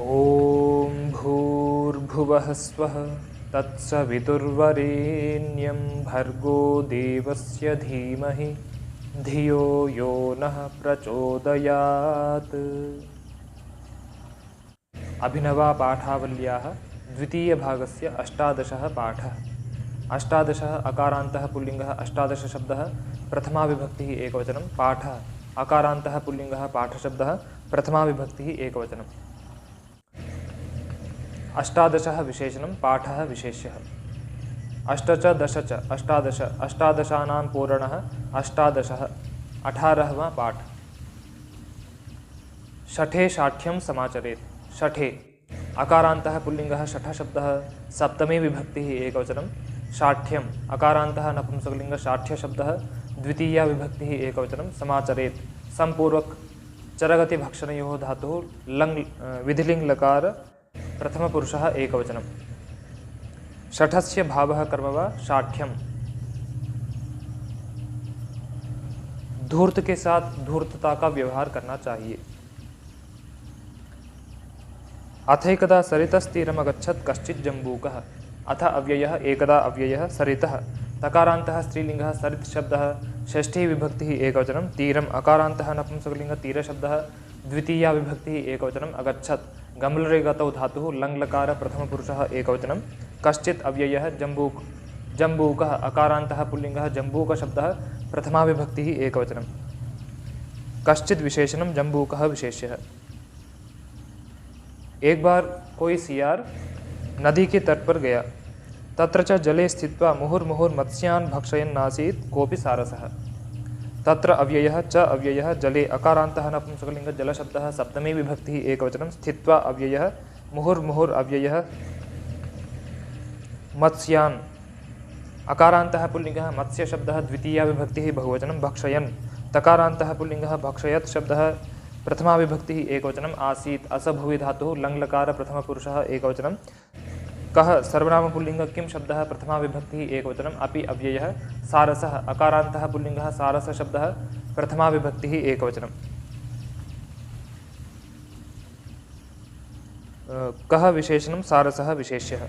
ॐ भूर्भुवः स्वः तत्सवितुर्वरेण्यं भर्गो देवस्य धीमहि धियो यो नः प्रचोदयात्। अभिनवा पाठावल्याः द्वितीयभागस्य 18 पाठः। 18 अकारान्तः पुल्लिङ्गः 18 शब्दः प्रथमा विभक्तिः एकवचनं। पाठः अकारान्तः पुल्लिङ्गः पाठशब्दः प्रथमा विभक्तिः एकवचनम्। 18 विशेषणं पाठः विशेष्यः। 8 च 10 च 18 अष्टादशानां पूरणः 18 18वां पाठ। षठे शाठ्यं समाचरेत्। षठे अकारान्तः पुल्लिङ्गः षठशब्दः सप्तमी विभक्तिः एकवचनं। शाठ्यम् अकारान्तः नपुंसकलिङ्गः शाठ्यशब्दः द्वितीया विभक्तिः एकवचनं। समाचरेत् सम्पूर्वक चरगतिभक्षणयोः धातुः लङ् विधिलिङ् लकार प्रथमपुरुषः एकवचनं। षठस्य भावः कर्म वा शाठ्यम। धूर्त के साथ धूर्तता का व्यवहार करना चाहिए। अथैकदा सरितस्तीरमगच्छत् कश्चित् जम्बूकः। अथ अव्ययः एकदा अव्ययः सरितः तकारान्तः स्त्रीलिङ्गः सरित् शब्दः षष्ठी विभक्तिः एकवचनं। तीरम् अकारान्तः नपुंसकलिङ्गः तीरशब्दः द्वितीया विभक्तिः एकवचनम्। अगच्छत् गम्लरे गतौ धातुः लङ्लकार प्रथमपुरुषः एकवचनं। कश्चित् अव्ययः जम्बूकः अकारान्तः पुल्लिङ्गः जम्बूकशब्दः प्रथमा विभक्तिः एकवचनं। कश्चित् विशेषणं जम्बूकः विशेष्यः। एक बार कोई सियार नदी के तट पर गया। तत्र च जले स्थित्वा मुहुर्मुहुर्मत्स्यान् भक्षयन्नासीत् कोऽपि सारसः। तत्र अव्ययः च अव्ययः जले अकारान्तः नपुंसकलिङ्गः जलशब्दः सप्तमी विभक्तिः एकवचनं। स्थित्वा अव्ययः मुहुर्मुहुरव्ययः मत्स्यान् अकारान्तः पुल्लिङ्गः मत्स्यशब्दः द्वितीया विभक्तिः बहुवचनं। भक्षयन् तकारान्तः पुल्लिङ्गः भक्षयत् शब्दः प्रथमा विभक्तिः एकवचनम्। आसीत् असभुवि धातुः लङ्लकार प्रथमपुरुषः एकवचनं। कः सर्वनाम पुल्लिङ्गः किं शब्दः प्रथमा विभक्तिः एकवचनम्। अपि अव्ययः सारसः अकारान्तः पुल्लिङ्गः सारसशब्दः प्रथमा विभक्तिः एकवचनं। कः विशेषणं सारसः विशेष्यः।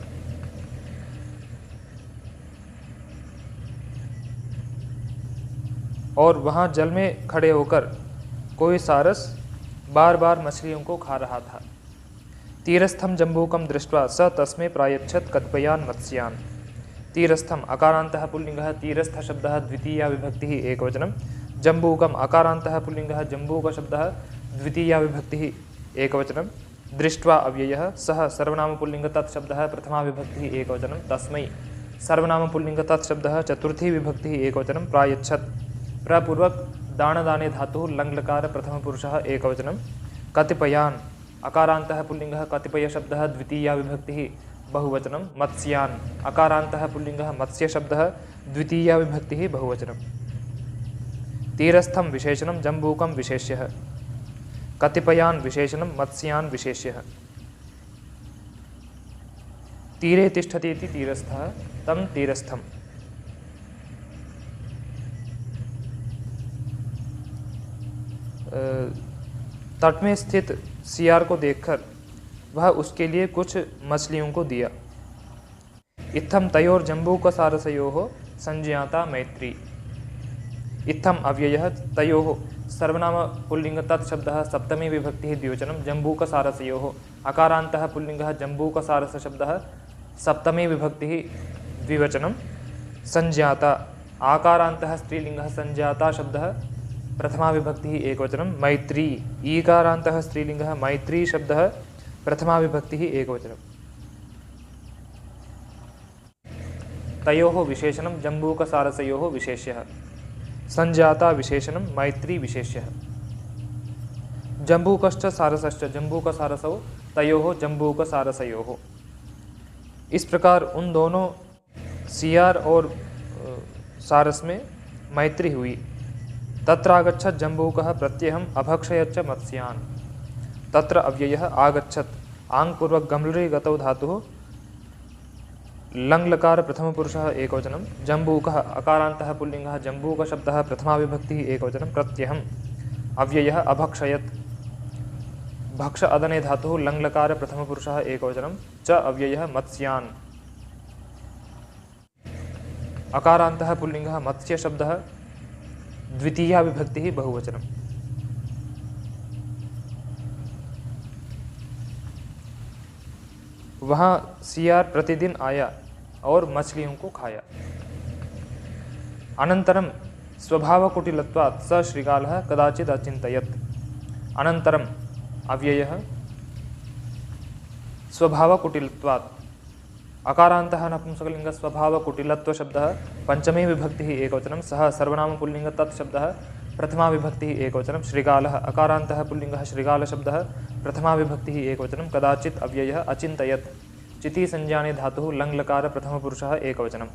और वहाँ जल में खड़े होकर कोई सारस बार बार मछलियों को खा रहा था। तीरस्थम जम्बूकम दृष्ट्वा स तस्मै प्रायच्छत् कतिपयान् मत्स्यान्। तीरस्थम अकारान्तः पुल्लिङ्गः तीरस्थ शब्दः द्वितीया विभक्तिः एकवचनं। जम्बूकम अकारान्तः पुल्लिङ्गः जम्बूकशब्दः द्वितीया विभक्तिः एकवचनं। दृष्ट्वा अव्ययः सः सर्वनाम पुल्लिङ्ग तत् शब्दः प्रथमा विभक्तिः एकवचनं। तस्मै सर्वनाम पुल्लिङ्ग तत् शब्दः चतुर्थी विभक्तिः एकवचनं। प्रायच्छत् प्रपूर्वक दानदाने धातुः लङ्लकार प्रथमपुरुषः एकवचनं। कतिपयान् अकारान्तः पुल्लिङ्गः कतिपय शब्दः द्वितीया विभक्तिः बहुवचनं। मत्स्यान् अकारान्तः पुल्लिङ्गः मत्स्यशब्दः द्वितीया विभक्तिः बहुवचनं। तीरस्थं विशेषणं जम्बूकं विशेष्यः। कतिपयान् विशेषणं मत्स्यान् विशेष्यः। तीरे तिष्ठति इति तीरस्थः तं तीरस्थं। तट में स्थित सियार को देखकर वह उसके लिए कुछ मछलियों को दिया। इत्थम तयोर जम्बूक सारसयोः संज्ञाता मैत्री। इत्थम अव्ययः तयोः सर्वनाम पुल्लिङ्ग तत् शब्दः सप्तमी विभक्तिः द्विवचनं। जम्बूक सारसयोः अकारान्तः पुल्लिङ्गः जम्बूक सारस शब्दः सप्तमी विभक्तिः द्विवचनं। संज्ञाता आकारान्तः स्त्रीलिङ्गः संज्ञाता शब्दः प्रथमा विभक्तिः एकवचनं। मैत्री ईकारान्तः स्त्रीलिङ्गः मैत्री शब्दः प्रथमा विभक्तिः एकवचनं। तयोः विशेषणं जम्बूकसारसयोः विशेष्यः। संजाता विशेषणं मैत्री विशेष्यः। जम्बूकश्च सारसश्च जम्बूकसारसौ तयोः जम्बूकसारसयोः। इस प्रकार उन दोनों सियार और सारस में मैत्री हुई। तत्रागच्छत् जम्बूकः प्रत्यहम् अभक्षयच्च मत्स्यान्। तत्र अव्ययः आगच्छत् आङ्पूर्वक गम्लरे गतौ धातुः लङ्लकार प्रथमपुरुषः एकवचनं। जम्बूकः अकारान्तः पुल्लिङ्गः जम्बूकशब्दः प्रथमा विभक्तिः एकवचनं। प्रत्यहम् अव्ययः अभक्षयत् भक्ष अदने धातुः लङ्लकार प्रथमपुरुषः एकवचनं च अव्ययः मत्स्यान्। अकारान्तः पुल्लिङ्गः मत्स्य शब्दः द्वितीया विभक्तिः बहुवचनम्। वहाँ सियार प्रतिदिन आया और मछलियों को खाया। अनन्तरं स्वभावकुटिलत्वात् स श्रीकालः कदाचित् अचिन्तयत्। अनन्तरम् अव्ययः स्वभावकुटिलत्वात् अकारान्तः नपुंसकलिङ्ग स्वभावकुटिलत्वशब्दः पञ्चमी विभक्तिः एकवचनं सः सर्वनामपुल्लिङ्ग तत् शब्दः प्रथमा विभक्तिः एकवचनं श्रीकालः अकारान्तः पुल्लिङ्गः श्रीकालशब्दः प्रथमा विभक्तिः एकवचनं कदाचित् अव्ययः अचिन्तयत् चिति संज्ञाने धातुः लङ्लकार प्रथमपुरुषः एकवचनं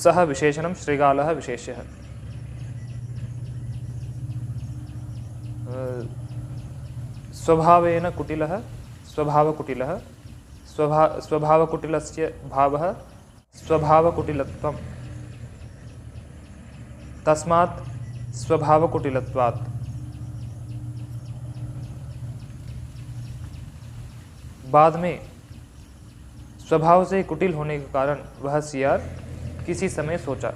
सः विशेषणं श्रीकालः विशेष्यः। स्वभावेन कुटिलः स्वभावकुटिलः स्वभावकुटिलस्य भावः स्वभावकुटिलत्वं तस्मात् स्वभावकुटिलत्वात्। बाद में स्वभाव से कुटिल होने के कारण वह सियार किसी समय सोचा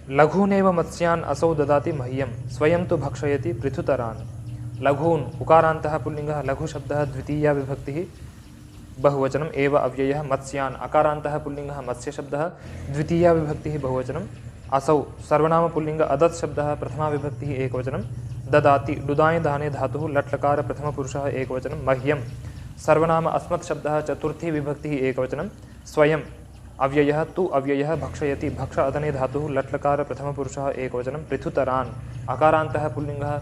लघूनेव मत्स्यान् असौ ददाति मह्यं स्वयं तो भक्षयति पृथुतरान्। लघून् उकारान्तः पुल्लिङ्गः लघुशब्दः द्वितीया विभक्तिः बहुवचनम् एव अव्ययः मत्स्यान् अकारान्तः पुल्लिङ्गः मत्स्यशब्दः द्वितीया विभक्तिः बहुवचनम् असौ सर्वनामपुल्लिङ्ग अदत् शब्दः प्रथमा विभक्तिः एकवचनं ददाति डुदाय दाने धातुः लट्लकार प्रथमपुरुषः एकवचनं मह्यं सर्वनाम अस्मत् शब्दः चतुर्थी विभक्तिः एकवचनं स्वयं अव्ययः तु अव्ययः भक्षयति भक्ष अदने धातुः लट्लकार प्रथमपुरुषः एकवचनं पृथुतरान् अकारान्तः पुल्लिङ्गः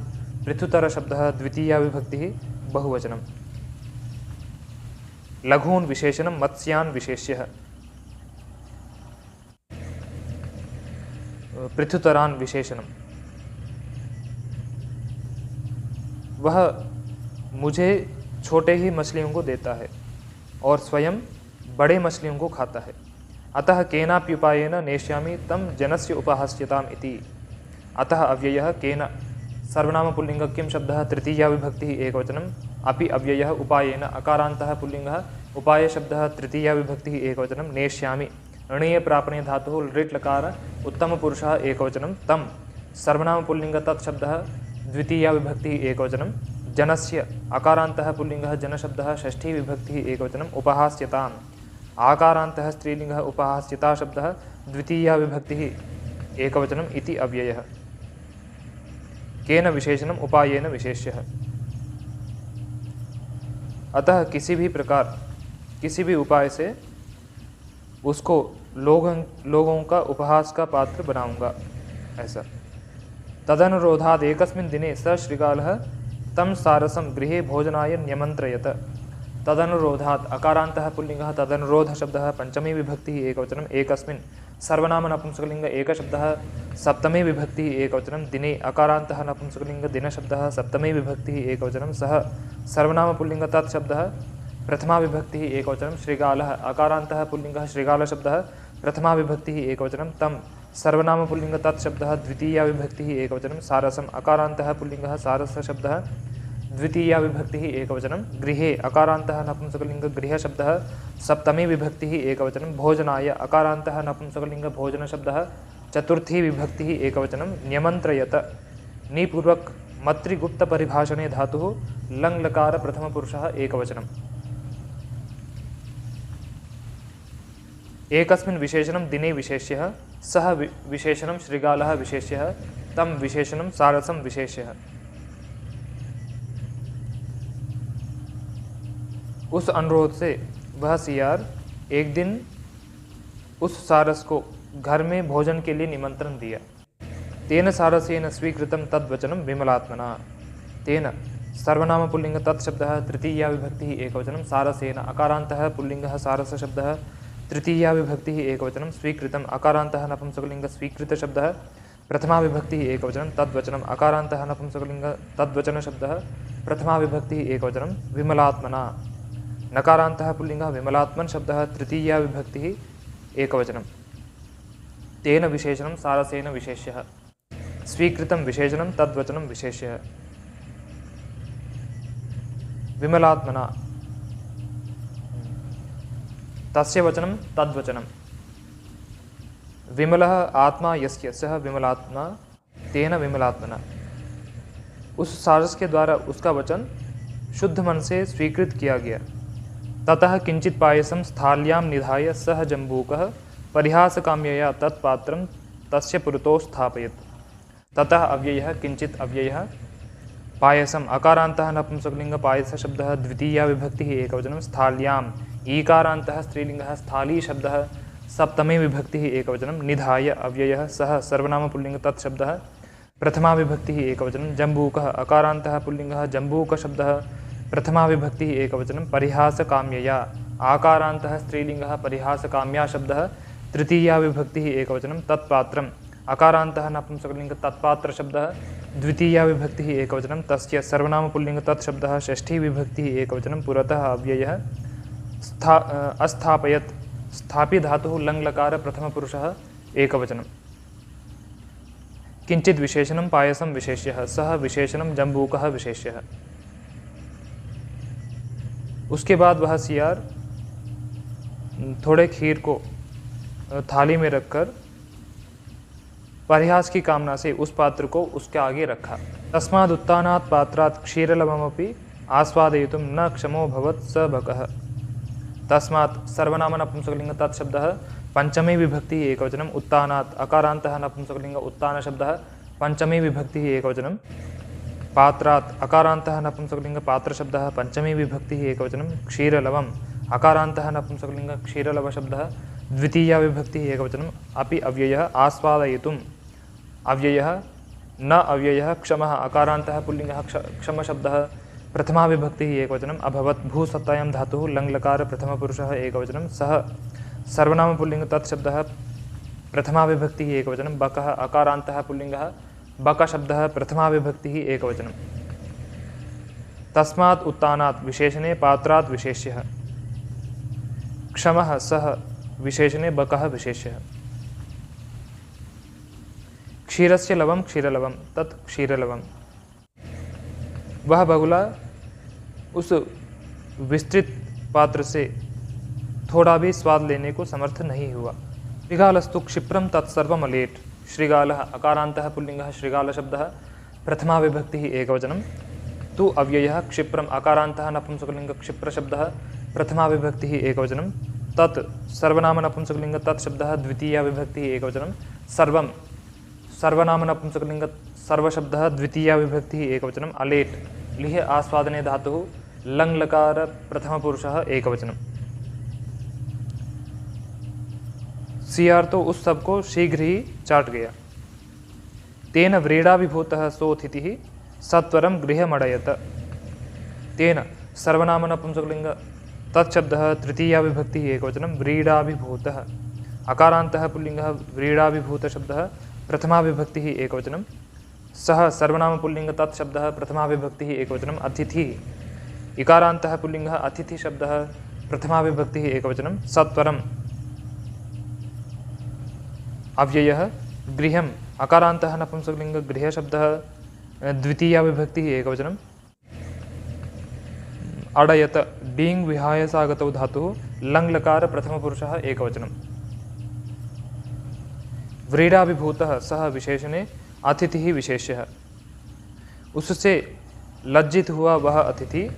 पृथुतर शब्दः द्वितीया विभक्तिः बहुवचनं लघून् विशेषणं मत्स्यान् विशेष्यः पृथुतरान् विशेषणं। वह मुझे छोटे ही मछलियों को देता है और स्वयं बड़े मछलियों को खाता है। अतः केनाप्युपायेन नेष्यामि तं जनस्य उपहास्यताम् इति। अतः अव्ययः केन सर्वनामपुल्लिङ्ग किं शब्दः तृतीया विभक्तिः एकवचनम् अपि अव्ययः उपायेन अकारान्तः पुल्लिङ्गः उपाय शब्दः तृतीया विभक्तिः एकवचनं नेष्यामि णीय प्रापणे धातुः लृट् लकार उत्तमपुरुषः एकवचनं तं सर्वनामपुल्लिङ्ग तत् शब्दः द्वितीया विभक्तिः एकवचनं जनस्य अकारान्तः पुल्लिङ्गः जनशब्दः षष्ठी विभक्तिः एकवचनम् उपहास्यताम् आकारान्तः स्त्रीलिङ्गः उपहास्यता शब्दः द्वितीया विभक्तिः एकवचनम् इति अव्ययः। केन विशेषणम् उपायेन विशेष्यः। अतः किसी भी प्रकार किसी भी उपाय से उसको लोगों का उपहास का पात्र बनाऊंगा ऐसा। तदनुरोधाद एकस्मिन् दिने स श्रीकालः तं सारसं गृहे भोजनाय न्यमन्त्रयत। तदनुरोधात् अकारान्तः पुल्लिङ्गः तदनुरोध शब्दः पञ्चमी विभक्तिः एकवचनम् एकस्मिन् सर्वनाम नपुंसकलिङ्ग एकशब्दः सप्तमी विभक्तिः एकवचनं दिने अकारान्तः नपुंसकलिङ्ग दिनशब्दः सप्तमी विभक्तिः एकवचनं सः सर्वनाम पुल्लिङ्ग तत् शब्दः प्रथमा विभक्तिः एकवचनं श्रीकालः अकारान्तः पुल्लिङ्गः श्रीकालशब्दः प्रथमा विभक्तिः एकवचनं तं सर्वनाम पुल्लिङ्ग तत् शब्दः द्वितीया विभक्तिः एकवचनं सारसम् अकारान्तः पुल्लिङ्गः सारसशब्दः द्वितीया विभक्तिः एकवचनं गृहे अकारान्तः नपुंसकलिङ्ग गृहशब्दः सप्तमी विभक्तिः एकवचनं भोजनाय अकारान्तः नपुंसकलिङ्ग भोजनशब्दः चतुर्थी विभक्तिः एकवचनं न्यमन्त्रयत निपूर्वक मत्रिगुप्तपरिभाषणे धातुः लङ्लकार प्रथमपुरुषः एकवचनम् एकस्मिन् विशेषणं दिने विशेष्यः सः विशेषणं श्रीकालः विशेष्यः तं विशेषणं सारसं विशेष्यः। उस अनुरोध से वह सियार एक दिन उस सारस को घर में भोजन के लिए निमंत्रण दिया। तेन सारसेन स्वीकृतं तद्वचनं विमलात्मना। तेन सर्वनाम पुल्लिङ्ग तत् शब्दः तृतीया विभक्तिः एकवचनं सारसेन अकारान्तः पुल्लिङ्गः सारसशब्दः तृतीया विभक्तिः एकवचनं स्वीकृतम् अकारान्तः नपुंसकलिङ्ग स्वीकृतशब्दः प्रथमा विभक्तिः एकवचनं तद्वचनम् अकारान्तः नपुंसकलिङ्ग तद्वचनशब्दः प्रथमा विभक्तिः एकवचनं विमलात्मना। नकारान्तः पुल्लिङ्गः विमलात्मन् शब्दः तृतीया विभक्तिः एकवचनं तेन विशेषणं सारसेन विशेष्यः स्वीकृतं विशेषणं तद्वचनं विशेष्यः। विमलात्मना, तस्य वचनं तद्वचनं, विमलः आत्मा यस्य सः विमलात्मा तेन विमलात्मना। उस सारस के द्वारा उसका वचन शुद्ध मन से स्वीकृत किया गया। ततः किंचित पायसम स्थाल्यां निधाय सह जम्बूकः परिहासकाम्यया तत्पात्रं तस्य पुरतो स्थापयत्। ततः अव्ययः किंचित अव्ययः पायसम अकारान्तः नपुंसकलिंग पायस शब्दः द्वितीया विभक्तिः एकवचनं, स्थाल्याम् ईकारान्तः स्त्रीलिंगः स्थाली शब्दः सप्तमी विभक्तिः एकवचनं, निधाय अव्ययः सः सर्वनाम पुल्लिंग तत्शब्दः प्रथमा विभक्तिः एकवचनं, जम्बूकः अकारान्तः पुल्लिंगः जम्बूक शब्दः प्रथमा विभक्तिः एकवचनं, परिहासकाम्यया आकारान्तः स्त्रीलिंगः परिहासकाम्या शब्दः तृतीया विभक्तिः एकवचनं, तत्पात्रम् अकारान्तः नपुंसकलिंग तत्पात्र शब्दः द्वितीया विभक्तिः एकवचनं, तस्य सर्वनाम पुल्लिंग तत्शब्दः षष्ठी विभक्तिः एकवचनं, पुरतः अव्ययः अस्थापयत् स्थापि धातुः लङ् लकार प्रथमपुरुषः एकवचनं। किंचित विशेषणं पायसं विशेष्यः, सह विशेषणं जम्बूकः विशेष्यः। उसके बाद वह सियार थोड़े खीर को थाली में रखकर परिहास की कामना से उस पात्र को उसके आगे रखा। तस्माद् उत्तानात् पात्रात् क्षीरलवमपि आस्वादयितुं न क्षमो भवत् स बकः। तस्मात् सर्वनाम नपुंसकलिंग तत्शब्दः पंचमी विभक्तिः एकवचनम्, उत्तानात् अकारान्तः नपुंसकलिंग उत्तान शब्दः पंचमी विभक्तिः एकवचनं, पात्रात् अकारान्तः नपुंसकलिंग पात्र शब्दः पंचमी विभक्तिः एकवचनं, क्षीरलवम् अकारान्तः नपुंसकलिंग क्षीरलव शब्दः द्वितीया विभक्तिः एकवचनम्, अपि अव्ययः आस्वादयितुम् अव्ययः न अव्ययः क्षमः अकारान्तः पुल्लिंगः क्षम शब्दः प्रथमा विभक्तिः एकवचनम्, अभवत् भूसत्तायां धातुः लङ् लकार प्रथमपुरुषः एकवचनं, सः सर्वनाम पुल्लिंग तत्शब्दः प्रथमा विभक्तिः एकवचनं, बकः अकारान्तः पुल्लिंगः बक शब्दः प्रथमा विभक्तिः एकवचनं। तस्मात् उत्तानात् विशेषणे पात्रात् विशेष्यः, क्षमः सः विशेषणे बकः विशेष्यः। क्षीरस्य लवं क्षीरलवं तत् क्षीरलवं। वह बगुला उस विस्तृत पात्र से थोड़ा भी स्वाद लेने को समर्थ नहीं हुआ। श्रीगालस्तु क्षिप्रं तत्सर्वम् अलेट्, श्रीगालः अकारान्तः पुल्लिंगः श्रीगाल शब्दः प्रथमा विभक्तिः एकवचनं, तु अव्ययः क्षिप्रम् अकारान्तः नपुंसकलिंग क्षिप्र शब्दः प्रथमा विभक्तिः एकवचनं, तत् सर्वनाम नपुंसकलिंग तत्शब्दः द्वितीया विभक्तिः एकवचनं, सर्वं सर्वनाम नपुंसकलिंग सर्वशब्दः द्वितीया विभक्तिः एकवचनम्, अलेट् लिह आस्वादने धातुः लङ् लकार प्रथमपुरुषः एकवचनं। सियार तो उस सब को शीघ्र ही चाट गया। तेन व्रीडाभिभूतः सोऽतिथिः सत्वरं गृहमडयत। तेन सर्वनाम नपुंसकलिंग तत्शब्दः तृतीया विभक्तिः एकवचनं, व्रीडाभिभूतः अकारान्तः पुल्लिंगः व्रीडाभिभूत शब्दः प्रथमा विभक्तिः एकवचनं, सः सर्वनाम पुल्लिंग तत्शब्दः प्रथमा विभक्तिः एकवचनम्, अतिथिः इकारान्तः पुल्लिंगः अतिथि शब्दः प्रथमा विभक्तिः एकवचनं, सत्वरम् अव्ययः गृहम् अकारान्तः नपुंसकलिंग गृह शब्दः द्वितीया विभक्तिः एकवचनं, अडयत डीङ् विहाय सागतौ धातुः लङ् लकार प्रथमपुरुषः एकवचनं। व्रीडाभिभूतः सः विशेषणे अतिथिः विशेष्यः। उससे लज्जित हुआ वह अतिथि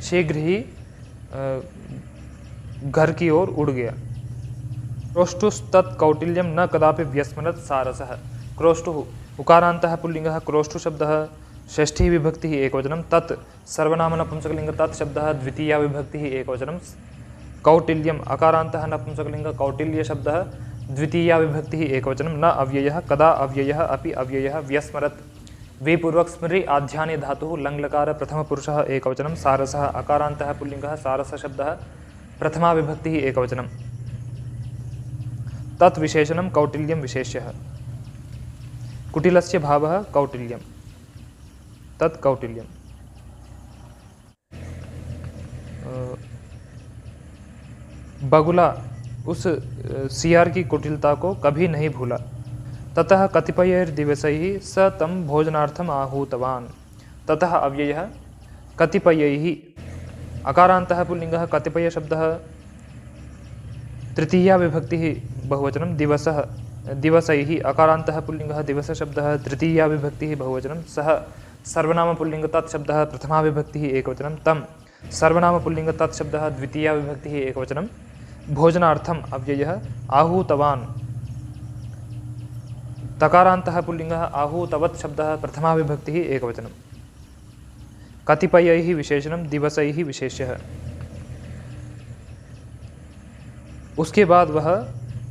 शीघ्र ही घर की ओर उड़ गया। क्रोष्टुस्तत् कौटिल्यं न कदापि व्यस्मरत् सारसः। क्रोष्टुः उकारान्तः पुल्लिंगः क्रोष्टु शब्दः षष्ठी विभक्तिः एकवचनं, तत् सर्वनाम नपुंसकलिंग तत् शब्दः द्वितीया विभक्तिः एकवचनं, कौटिल्यम् अकारान्तः नपुंसकलिंग कौटिल्य शब्दः द्वितीया विभक्तिः एकवचनं, न अव्ययः कदा अव्ययः अपि अव्ययः व्यस्मरत् विपूर्वक स्मृति आध्याने धातुः लङ् लकार प्रथमपुरुषः एकवचनं, सारसः अकारान्तः पुल्लिंगः सारस शब्दः प्रथमा विभक्तिः एकवचनं, तत् विशेषणं कौटिल्यं विशेष्यः। कुटिलस्य भावः कौटिल्यं तत् कौटिल्यं। बगुला उस सियार की कुटिलता को कभी नहीं भूला। ततः कतिपयैर्दिवसैः स तं भोजनार्थम् आहूतवान्। ततः अव्ययः कतिपयैः अकारान्तः पुल्लिङ्गः कतिपयशब्दः तृतीया विभक्तिः बहुवचनं दिवसः दिवसैः अकारान्तः पुल्लिङ्गः दिवसशब्दः तृतीया विभक्तिः बहुवचनं सः सर्वनामपुल्लिङ्ग तत्शब्दः प्रथमा विभक्तिः एकवचनं तं सर्वनामपुल्लिङ्ग तत्शब्दः द्वितीया विभक्तिः एकवचनं भोजनार्थम् अव्ययः आहूतवान् तकारान्तः पुल्लिङ्गः आहूतवत् शब्दः प्रथमा विभक्तिः एकवचनं कतिपयैः विशेषणं दिवसैः विशेष्यः। उसके बाद वह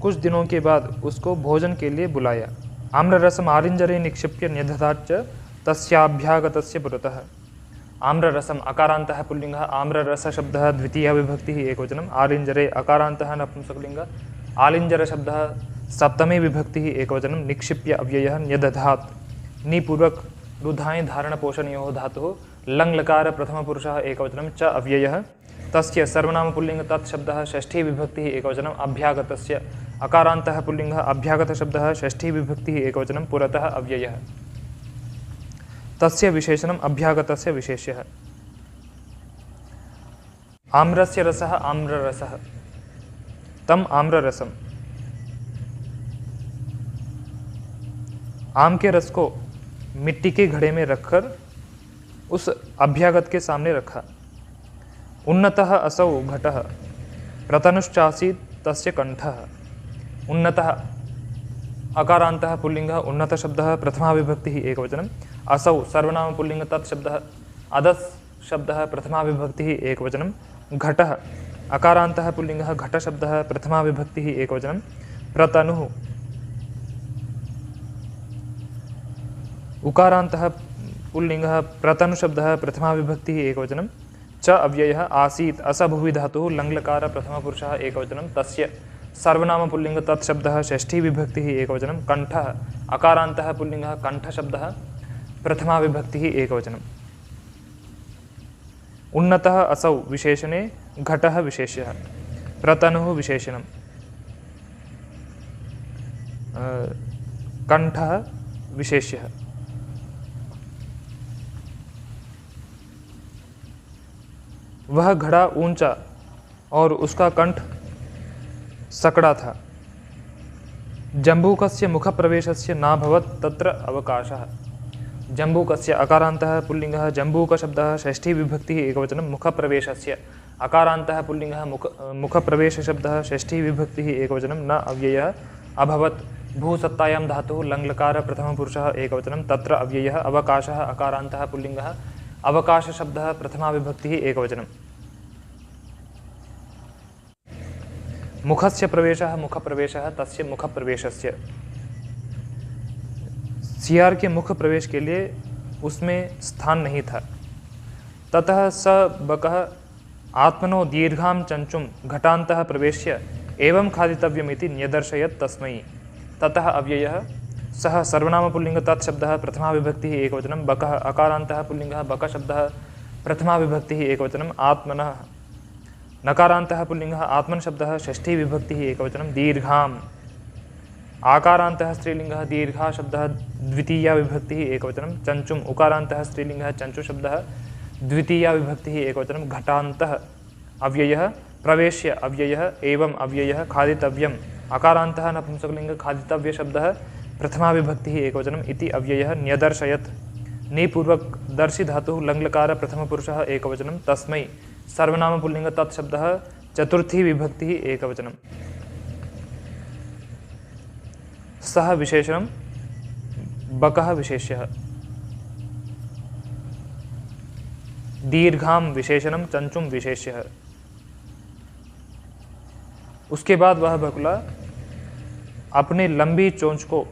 कुछ दिनों के बाद उसको भोजन के लिए बुलाया। आम्ररसम आलिंजरे निक्षिप्य न्यदधाच्च तस्याभ्यागतस्य पुरतः। आम्ररसम अकारान्तः पुल्लिङ्गः आम्ररस शब्दः द्वितीया विभक्तिः एकवचनम् आलिंजरे अकारान्तः नपुंसकलिङ्गः आलिंजरशब्दः सप्तमी विभक्तिः एकवचनं निक्षिप्य अव्ययः न्यदधात् निपूर्वक रुधाय धारणपोषणयोः धातुः लङ् लकार प्रथमपुरुषः एकवचनं च अव्ययः तस्य सर्वनामपुल्लिङ्ग तत्शब्दः षष्ठी विभक्तिः एकवचनम् अभ्यागतस्य अकारान्तः पुल्लिङ्गः अभ्यागतशब्दः षष्ठी विभक्तिः एकवचनं पुरतः अव्ययः तस्य विशेषणम् अभ्यागतस्य विशेष्यः। आम्रस्य रसः आम्ररसः तम् आम्ररसम्। आम के रस को मिट्टी के घड़े में रखकर उस अभ्यागत के सामने रखा। उन्नतः असौ घटः प्रतनुश्चासीत् तस्य कंठः। उन्नतः अकारान्तः पुल्लिङ्गः उन्नतशब्दः प्रथमा विभक्तिः एकवचनम् असौ सर्वनामपुल्लिङ्ग तत्शब्दः अदस् शब्दः प्रथमा विभक्तिः एकवचनं घटः अकारान्तः पुल्लिङ्गः घटशब्दः प्रथमा विभक्तिः एकवचनं प्रतनुः उकारान्तः पुल्लिङ्गः प्रतनुशब्दः प्रथमा विभक्तिः एकवचनं च अव्ययः आसीत् असभुवि धातुः लङ्लकार प्रथमपुरुषः एकवचनं तस्य सर्वनामपुल्लिङ्ग तत्शब्दः षष्ठी विभक्तिः एकवचनं कण्ठः अकारान्तः पुल्लिङ्गः कण्ठशब्दः प्रथमा विभक्तिः एकवचनम्। उन्नतः असौ विशेषणे घटः विशेष्यः प्रतनुः विशेषणं कण्ठः विशेष्यः। वह घड़ा ऊंचा और उसका कंठ सकड़ा था। जम्बूकस्य मुखप्रवेशस्य नाभवत् तत्र अवकाशः। जम्बूकस्य अकारान्तः पुल्लिङ्गः जम्बूकशब्दः षष्ठी विभक्तिः एकवचनं मुखप्रवेशस्य अकारान्तः पुल्लिङ्गः मुखप्रवेशशब्दः षष्ठी विभक्तिः एकवचनं न अव्ययः अभवत् भूसत्तायां धातुः लङ्लकार प्रथमपुरुषः एकवचनं तत्र अव्ययः अवकाशः अकारान्तः पुल्लिङ्गः अवकाशशब्दः प्रथमा विभक्तिः एकवचनं। मुखस्य प्रवेशः मुखप्रवेशः तस्य मुखप्रवेशस्य। सियार के मुख प्रवेश के लिए उसमें स्थान नहीं था। ततः स बकः आत्मनो दीर्घां चंचुं घटान्तः प्रवेश्य एवं खादितव्यमिति न्यदर्शयत् तस्मै। ततः अव्ययः सः सर्वनामपुल्लिङ्ग तत्शब्दः प्रथमा विभक्तिः एकवचनं बकः अकारान्तः पुल्लिङ्गः बकशब्दः प्रथमा विभक्तिः एकवचनम् आत्मनः नकारान्तः पुल्लिङ्गः आत्मन शब्दः षष्ठी विभक्तिः एकवचनं दीर्घाम् आकारान्तः स्त्रीलिङ्गः दीर्घा शब्दः द्वितीया विभक्तिः एकवचनं चंचुम् उकारान्तः स्त्रीलिङ्गः चंचु शब्दः द्वितीया विभक्तिः एकवचनं घटान्तः अव्ययः प्रवेश्य अव्ययः एवं अव्ययः खादितव्यम् अकारान्तः नपुंसकलिङ्गः खादितव्य शब्दः प्रथमा विभक्तिः एकवचनम् इति अव्ययः न्यदर्शयत् निपूर्वक दर्शि धातुः लङ्लकार प्रथमपुरुषः एकवचनं तस्मै सर्वनामपुल्लिङ्ग तत्शब्दः चतुर्थी विभक्तिः एकवचनं। सः विशेषणं बकः विशेष्यः। दीर्घां विशेषणं चंचुं विशेष्यः। उसके बाद वह बकुला अपने लंबी चोंच को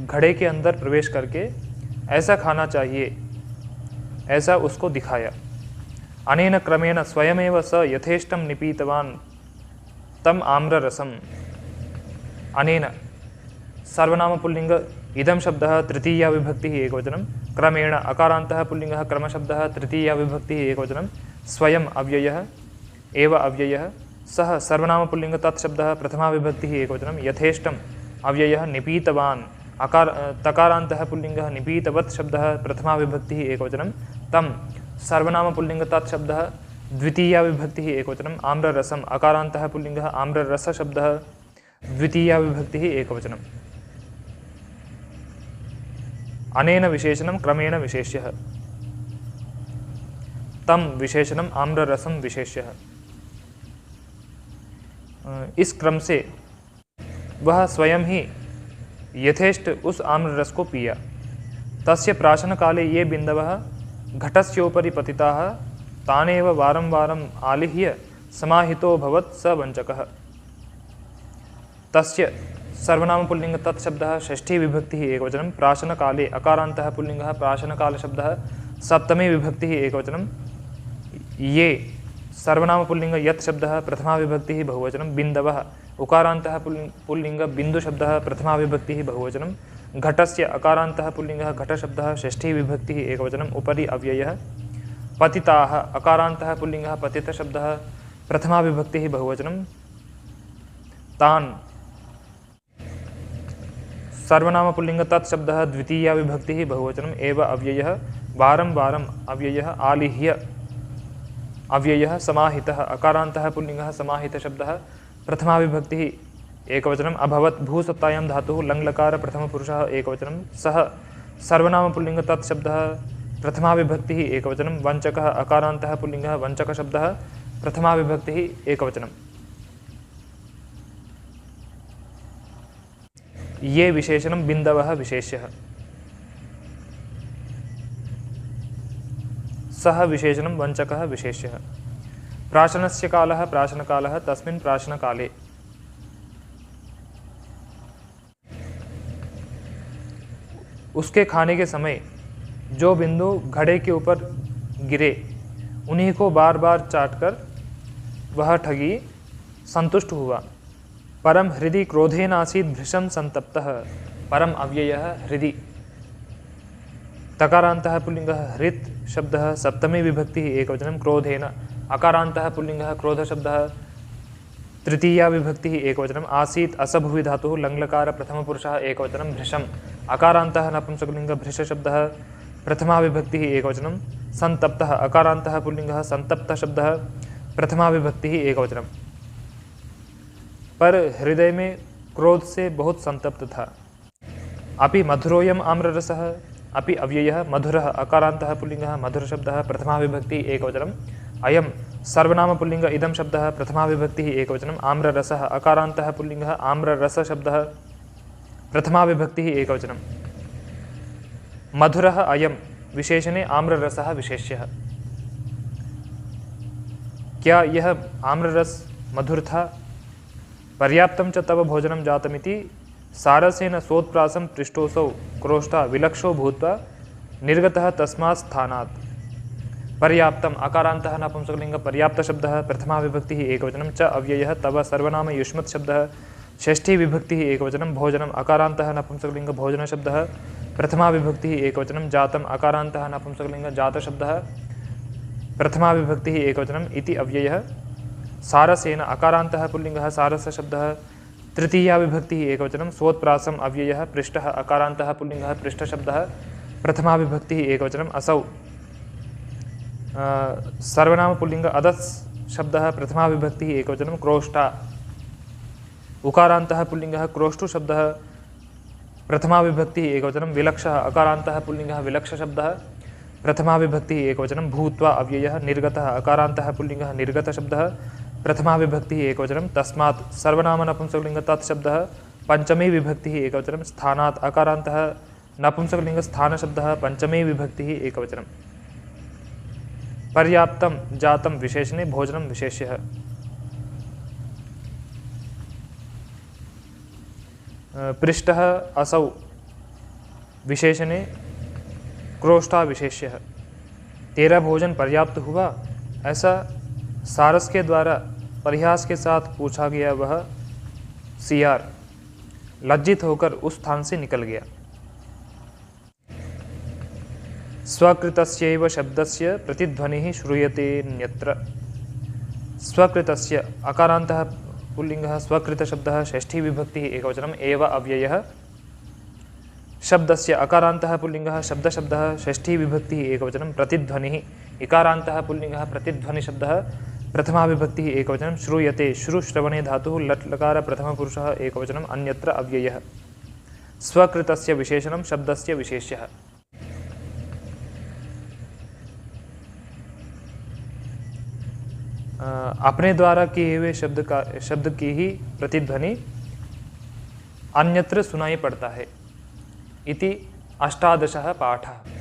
घड़े के अंदर प्रवेश करके ऐसा खाना चाहिए ऐसा उसको दिखाया। अनेन क्रमेण स्वयमेव स यथेष्टं निपीतवान् तम आम्ररसम्। अनेन सर्वनाम पुल्लिंग इदं शब्दः तृतीया विभक्तिः एकवचनं क्रमेण अकारान्तः पुल्लिङ्गः क्रमशब्दः तृतीया विभक्तिः एकवचनं स्वयं अव्ययः एव अव्ययः सः सर्वनाम पुल्लिंग तत्शब्दः प्रथमा विभक्तिः एकवचनं यथेष्टम् अव्ययः निपीतवान् तकारान्तः पुल्लिङ्गः निपीतवत् शब्दः प्रथमा विभक्तिः एकवचनं तं सर्वनाम पुल्लिंग तत्शब्दः द्वितीया विभक्तिः एकवचनम्। आम्ररसम् अकारान्तः पुल्लिङ्गः आम्ररसशब्दः द्वितीया विभक्तिः एकवचनम्। अनेन विशेषणं क्रमेण विशेष्यः। तं विशेषणम आम्ररसम विशेष्यः। इस क्रम से वह स्वयं ही यथेष्ट उस आम्ररस को पिया। तस्य प्राशन काले ये बिन्दवः घटस्योपरि पतिताः तानेव वारं वारम् आलिह्य समाहितो भवत् स वञ्चकः। तस्य सर्वनाम पुल्लिंग तत्शब्दः षष्ठी विभक्तिः एकवचनं। प्राशन काले अकारान्तः पुल्लिंगः प्राशन काल शब्दः सप्तमी विभक्तिः एकवचनं। ये सर्वनाम पुल्लिंग यत् शब्दः प्रथमा विभक्तिः बहुवचनं। बिन्दवः उकारान्तः पुल्लिंग बिन्दु शब्दः प्रथमा विभक्तिः बहुवचनं। घटस्य अकारान्तः पुल्लिंगः घट शब्दः षष्ठी विभक्तिः एकवचनम्। उपरि अव्ययः। पतिताः अकारान्तः पुल्लिंगः पतित शब्दः प्रथमा विभक्तिः बहुवचनं। तान् सर्वनाम पुल्लिंग तत्शब्दः द्वितीया विभक्तिः बहुवचनम्। एव अव्ययः वारं वारम् अव्ययः। आलिह्य अव्ययः। समाहितः अकारान्तः पुल्लिंगः समाहित शब्दः प्रथमा विभक्तिः एकवचनम्। अभवत् भूसत्तायां धातुः लङ्लकार प्रथमपुरुषः एकवचनं। सः सर्वनाम पुल्लिंग तत्शब्दः प्रथमा विभक्तिः एकवचनं। वञ्चकः अकारान्तः पुल्लिंगः वञ्चक शब्दः प्रथमा विभक्तिः एकवचनम्। ये विशेषणं बिन्दवः विशेष्यः। सः विशेषणं वञ्चकः विशेष्यः। प्राशनस्य कालः प्राशनकालः तस्मिन् प्राशनकाले। उसके खाने के समय जो बिंदु घड़े के ऊपर गिरे उन्हीं को बार बार चाटकर वह ठगी संतुष्ट हुआ। परम हृदि क्रोधेन आसीत् भृशं संतप्तः। परम अव्ययः हृदि। तकारान्तः पुल्लिंगः हृत् शब्दः सप्तमी विभक्तिः एकवचनं। क्रोधेन अकारान्तः पुल्लिंगः क्रोध शब्दः तृतीया विभक्तिः एकवचनम्। आसीत् असभुवि धातुः लङ्लकार प्रथमपुरुषः एकवचनं। भृशम् अकारान्तः नपुंसकलिंग भृश शब्दः प्रथमा विभक्तिः एकवचनं। संतप्तः अकारान्तः पुल्लिंगः संतप्त शब्दः प्रथमा विभक्तिः एकवचनम्। पर हृदय में क्रोध से बहुत संतप्त था। अपि मधुरोयम आम्ररसः। अपि अव्ययः मधुरः अकारान्तः पुल्लिंगः मधुर शब्दः प्रथमा विभक्तिः एकवचनम्। अयं सर्वनाम पुल्लिंग इदं शब्दः प्रथमा विभक्तिः एकवचनम्। आम्ररसः अकारान्तः पुल्लिंगः आम्ररस शब्दः प्रथमा विभक्तिः एकवचनम्। मधुरः अयं विशेषणे आम्ररसः विशेष्यः। क्या यह आम्ररस मधुर था? पर्याप्तं च तव भोजनं जातमिति सारसेन सोत्प्रासं पृष्टोऽसौ क्रोष्टा विलक्षो भूत्वा निर्गतः तस्मात् स्थानात्। पर्याप्तम् अकारान्तः नपुंसकलिंग पर्याप्त शब्दः प्रथमा विभक्तिः एकवचनं। च अव्ययः तव सर्वनाम युष्मत् शब्दः षष्ठी विभक्तिः एकवचनं। भोजनम् अकारान्तः नपुंसकलिंग भोजन शब्दः प्रथमा विभक्तिः एकवचनं। जातम् अकारान्तः नपुंसकलिंग जात शब्दः प्रथमा विभक्तिः एकवचनम्। इति अव्ययः। सारसेन अकारान्तः पुल्लिंगः सारस शब्दः तृतीया विभक्तिः एकवचनं। स्वोत्प्रासम् अव्ययः। पृष्ठः अकारान्तः पुल्लिंगः पृष्ठ शब्दः प्रथमा विभक्तिः एकवचनम्। असौ सर्वनाम पुल्लिंग अदस् शब्दः प्रथमा विभक्तिः एकवचनं। क्रोष्टा उकारान्तः पुल्लिंगः क्रोष्टु शब्दः प्रथमा विभक्तिः एकवचनं। विलक्षः अकारान्तः पुल्लिंगः विलक्ष शब्दः प्रथमा विभक्तिः एकवचनं। भूत्वा अव्ययः। निर्गतः अकारान्तः पुल्लिंगः निर्गत शब्दः प्रथमा विभक्तिः एकवचनं। तस्मात् सर्वनाम नपुंसकलिंग तत्शब्दः पंचमी विभक्तिः एकवचनं। स्थानात् अकारान्तः नपुंसकलिंग स्थान शब्दः पंचमी विभक्तिः एकवचनं। पर्याप्तं जातं विशेषणे भोजनं विशेष्यः। पृष्ठः असौ विशेषणे क्रोष्टा विशेष्यः। तेरा भोजन पर्याप्त हुआ? ऐसा सारस के द्वारा परिहास के साथ पूछा गया वह सियार लज्जित होकर उस स्थान से निकल गया। स्वकृतस्यैव शब्दस्य प्रतिध्वनिः श्रूयतेऽन्यत्र। स्वकृतस्य अकारान्तः पुल्लिंगः स्वकृत शब्दः षष्ठी विभक्तिः एकवचनम्। एव अव्ययः शब्दस्य अकारान्तः पुल्लिङ्गः शब्दशब्दः षष्ठी विभक्तिः एकवचनं प्रतिध्वनिः इकारान्तः पुल्लिङ्गः प्रतिध्वनिशब्दः प्रथमा विभक्तिः एकवचनं श्रूयते श्रुश्रवणे धातुः लट् लकार प्रथमपुरुषः एकवचनम् अन्यत्र अव्ययः स्वकृतस्य विशेषणं शब्दस्य विशेष्यः। अपने द्वारा किए हुए शब्द की ही प्रतिध्वनि अन्यत्र सुनाई पड़ता है। इति अष्टादशः पाठः।